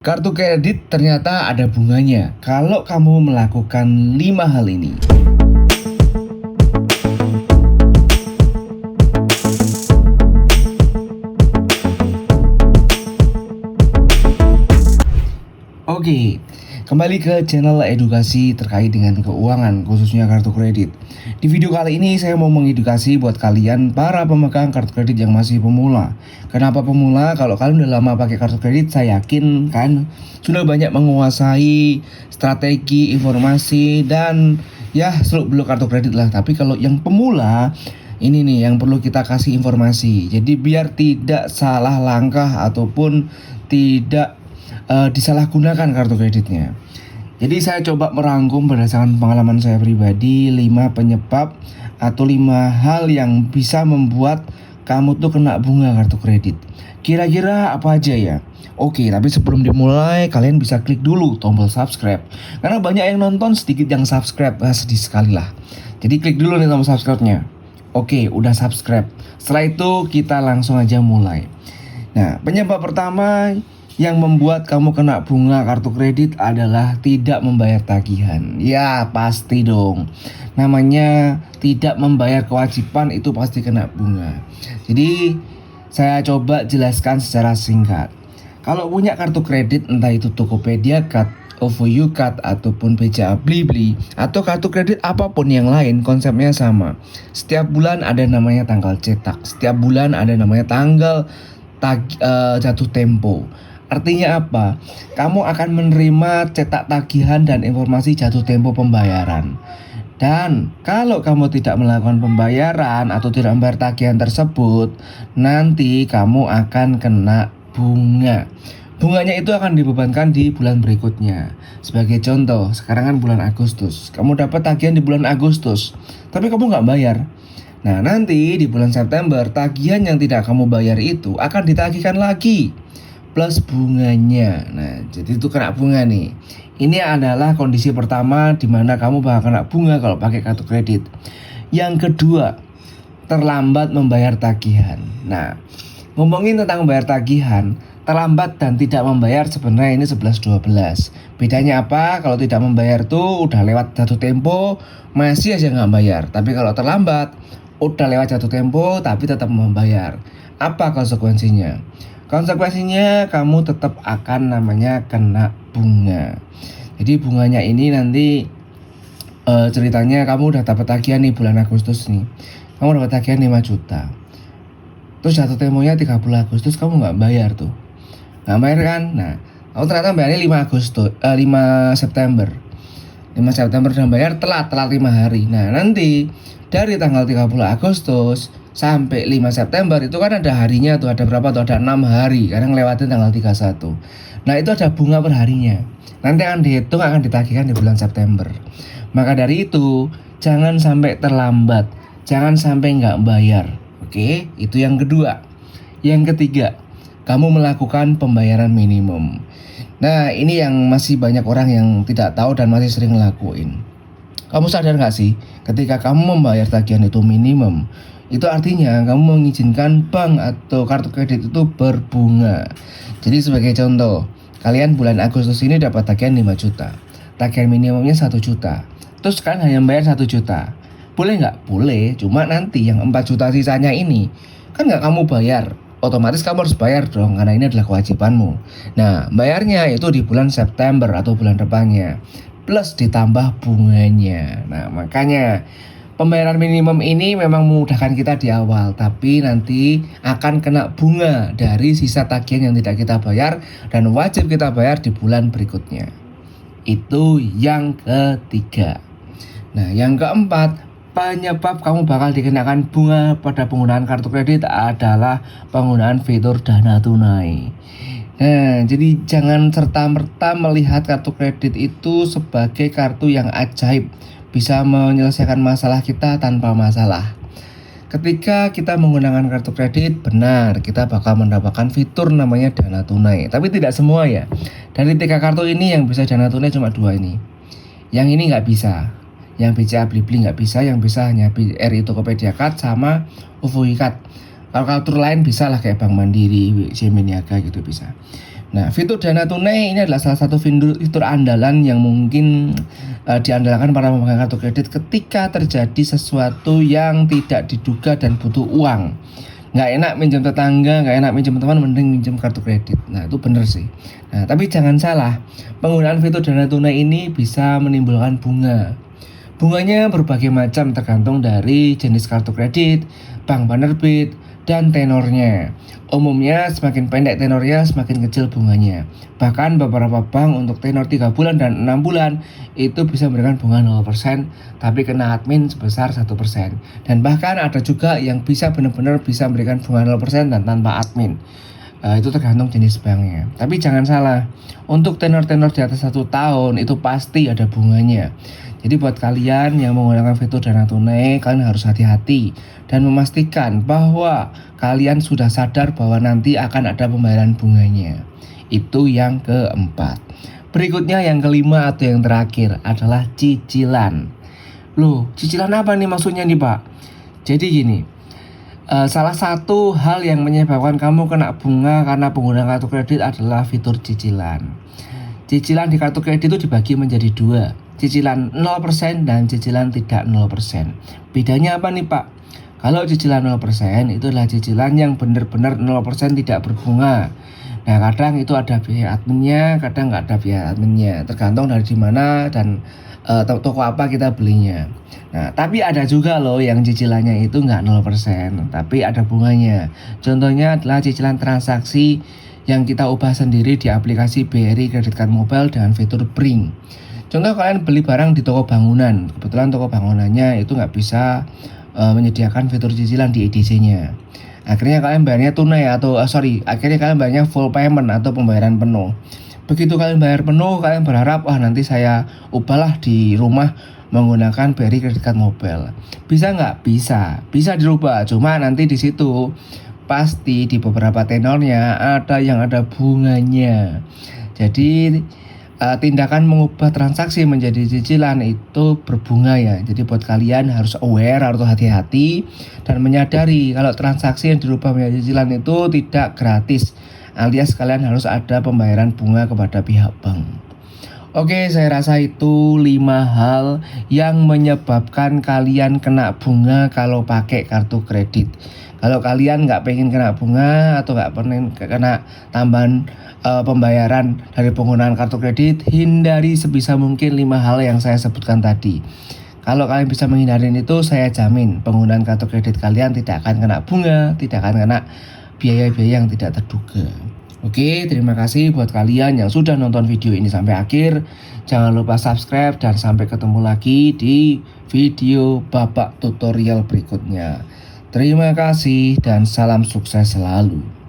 Kartu kredit ternyata ada bunganya kalau kamu melakukan 5 hal ini. Oke, kembali ke channel edukasi terkait dengan keuangan, khususnya kartu kredit. Di video kali ini saya mau mengedukasi buat kalian para pemegang kartu kredit yang masih pemula. Kenapa pemula? Kalau kalian udah lama pakai kartu kredit, saya yakin kan sudah banyak menguasai strategi, informasi, dan ya seluk-beluk kartu kredit lah. Tapi kalau yang pemula, ini nih yang perlu kita kasih informasi. Jadi biar tidak salah langkah ataupun tidak disalahgunakan kartu kreditnya. Jadi saya coba merangkum berdasarkan pengalaman saya pribadi 5 penyebab atau 5 hal yang bisa membuat kamu tuh kena bunga kartu kredit. Kira-kira apa aja ya? Oke, tapi sebelum dimulai kalian bisa klik dulu tombol subscribe. Karena banyak yang nonton, sedikit yang subscribe. Sedih sekali lah. Jadi klik dulu nih tombol subscribe-nya. Oke, udah subscribe. Setelah itu kita langsung aja mulai. Nah, penyebab pertama yang membuat kamu kena bunga kartu kredit adalah tidak membayar tagihan. Ya pasti dong. Namanya tidak membayar kewajiban itu pasti kena bunga. Jadi saya coba jelaskan secara singkat. Kalau punya kartu kredit, entah itu Tokopedia Card, OVO Card, ataupun BCA Blibli, atau kartu kredit apapun yang lain, konsepnya sama. Setiap bulan ada namanya tanggal cetak. Setiap bulan ada namanya tanggal jatuh tempo. Artinya apa? Kamu akan menerima cetak tagihan dan informasi jatuh tempo pembayaran. Dan kalau kamu tidak melakukan pembayaran atau tidak membayar tagihan tersebut, nanti kamu akan kena bunga. Bunganya itu akan dibebankan di bulan berikutnya. Sebagai contoh, sekarang kan bulan Agustus. Kamu dapat tagihan di bulan Agustus, tapi kamu nggak bayar. Nah, nanti di bulan September, tagihan yang tidak kamu bayar itu akan ditagihkan lagi plus bunganya. Nah, jadi itu kena bunga nih. Ini adalah kondisi pertama di mana kamu bakal kena bunga kalau pakai kartu kredit. Yang kedua, terlambat membayar tagihan. Nah, ngomongin tentang membayar tagihan, terlambat dan tidak membayar sebenarnya ini 11-12. Bedanya apa? Kalau tidak membayar tuh udah lewat jatuh tempo, masih aja nggak bayar. Tapi kalau terlambat, udah lewat jatuh tempo tapi tetap membayar. Apa konsekuensinya? Konsekuensinya kamu tetap akan namanya kena bunga. Jadi bunganya ini nanti ceritanya kamu udah dapat tagihan nih bulan Agustus nih. Kamu dapat tagihan 5 juta. Terus jatuh temponya 30 Agustus kamu nggak bayar tuh. Nggak bayar kan? Nah, kamu ternyata bayarnya 5 September. 5 September dan bayar telat 5 hari. Nah, nanti dari tanggal 30 Agustus sampai 5 September itu kan ada harinya tuh, ada berapa tuh, ada 6 hari karena ngelewatin tanggal 31. Nah, itu ada bunga per harinya. Nanti akan dihitung, akan ditagihkan di bulan September. Maka dari itu jangan sampai terlambat, jangan sampai nggak bayar. Oke, itu yang kedua. Yang ketiga, kamu melakukan pembayaran minimum. Nah, ini yang masih banyak orang yang tidak tahu dan masih sering ngelakuin. Kamu sadar gak sih, ketika kamu membayar tagihan itu minimum, itu artinya kamu mengizinkan bank atau kartu kredit itu berbunga. Jadi sebagai contoh, kalian bulan Agustus ini dapat tagihan 5 juta. Tagihan minimumnya 1 juta. Terus kalian hanya bayar 1 juta. Boleh nggak? Boleh, cuma nanti yang 4 juta sisanya ini kan nggak kamu bayar. Otomatis kamu harus bayar dong, karena ini adalah kewajibanmu. Nah, bayarnya itu di bulan September atau bulan depannya, plus ditambah bunganya. Nah, makanya pembayaran minimum ini memang memudahkan kita di awal, tapi nanti akan kena bunga dari sisa tagihan yang tidak kita bayar dan wajib kita bayar di bulan berikutnya. Itu yang ketiga. Nah, yang keempat, penyebab kamu bakal dikenakan bunga pada penggunaan kartu kredit adalah penggunaan fitur dana tunai. Nah, jadi jangan serta-merta melihat kartu kredit itu sebagai kartu yang ajaib, bisa menyelesaikan masalah kita tanpa masalah. Ketika kita menggunakan kartu kredit, benar kita bakal mendapatkan fitur namanya dana tunai. Tapi tidak semua ya. Dari 3 kartu ini yang bisa dana tunai cuma 2 ini. Yang ini nggak bisa. Yang BCA Blibli nggak bisa, yang bisa hanya BRI Tokopedia Card sama OVO Card. Kalau kartu lain bisa lah kayak Bank Mandiri, BCA Niaga gitu bisa. Nah, fitur dana tunai ini adalah salah satu fitur andalan yang mungkin diandalkan para pemegang kartu kredit ketika terjadi sesuatu yang tidak diduga dan butuh uang. Nggak enak minjem tetangga, nggak enak minjem teman, mending minjem kartu kredit. Nah, itu bener sih. Nah, tapi jangan salah, penggunaan fitur dana tunai ini bisa menimbulkan bunga. Bunganya berbagai macam tergantung dari jenis kartu kredit, bank penerbit, dan tenornya. Umumnya semakin pendek tenornya semakin kecil bunganya. Bahkan beberapa bank untuk tenor 3 bulan dan 6 bulan itu bisa memberikan bunga 0%, tapi kena admin sebesar 1%. Dan bahkan ada juga yang bisa benar-benar bisa memberikan bunga 0% dan tanpa admin. Itu tergantung jenis banknya. Tapi jangan salah, untuk tenor-tenor di atas 1 tahun itu pasti ada bunganya. Jadi buat kalian yang menggunakan fitur dana tunai, kalian harus hati-hati dan memastikan bahwa kalian sudah sadar bahwa nanti akan ada pembayaran bunganya. Itu yang keempat. Berikutnya yang kelima atau yang terakhir adalah cicilan. Loh, cicilan apa nih maksudnya nih Pak? Jadi gini, salah satu hal yang menyebabkan kamu kena bunga karena pengguna kartu kredit adalah fitur cicilan. Cicilan di kartu kredit itu dibagi menjadi dua, cicilan 0% dan cicilan tidak 0%. Bedanya apa nih Pak? Kalau cicilan 0% itu adalah cicilan yang benar-benar 0% tidak berbunga. Nah, kadang itu ada biaya adminnya, kadang nggak ada biaya adminnya, tergantung dari di mana dan toko apa kita belinya. Nah, tapi ada juga loh yang cicilannya itu nggak 0%, tapi ada bunganya. Contohnya adalah cicilan transaksi yang kita ubah sendiri di aplikasi BRI Credit Card Mobile dengan fitur Bring. Contoh kalian beli barang di toko bangunan, kebetulan toko bangunannya itu nggak bisa menyediakan fitur cicilan di EDC-nya. Akhirnya kalian bayarnya tunai akhirnya kalian bayarnya full payment atau pembayaran penuh. Begitu kalian bayar penuh, kalian berharap nanti saya ubahlah di rumah menggunakan BRI Credit Card Mobile. Bisa nggak? Bisa dirubah. Cuma nanti di situ pasti di beberapa tenornya ada yang ada bunganya. Jadi tindakan mengubah transaksi menjadi cicilan itu berbunga ya. Jadi buat kalian harus aware atau hati-hati dan menyadari kalau transaksi yang dirubah menjadi cicilan itu tidak gratis, alias kalian harus ada pembayaran bunga kepada pihak bank. Oke, saya rasa itu 5 hal yang menyebabkan kalian kena bunga kalau pakai kartu kredit. Kalau kalian nggak pengen kena bunga atau nggak pengen kena tambahan pembayaran dari penggunaan kartu kredit, hindari sebisa mungkin 5 hal yang saya sebutkan tadi. Kalau kalian bisa menghindari itu, saya jamin penggunaan kartu kredit kalian tidak akan kena bunga, tidak akan kena biaya-biaya yang tidak terduga. Oke, terima kasih buat kalian yang sudah nonton video ini sampai akhir. Jangan lupa subscribe dan sampai ketemu lagi di video babak tutorial berikutnya. Terima kasih dan salam sukses selalu.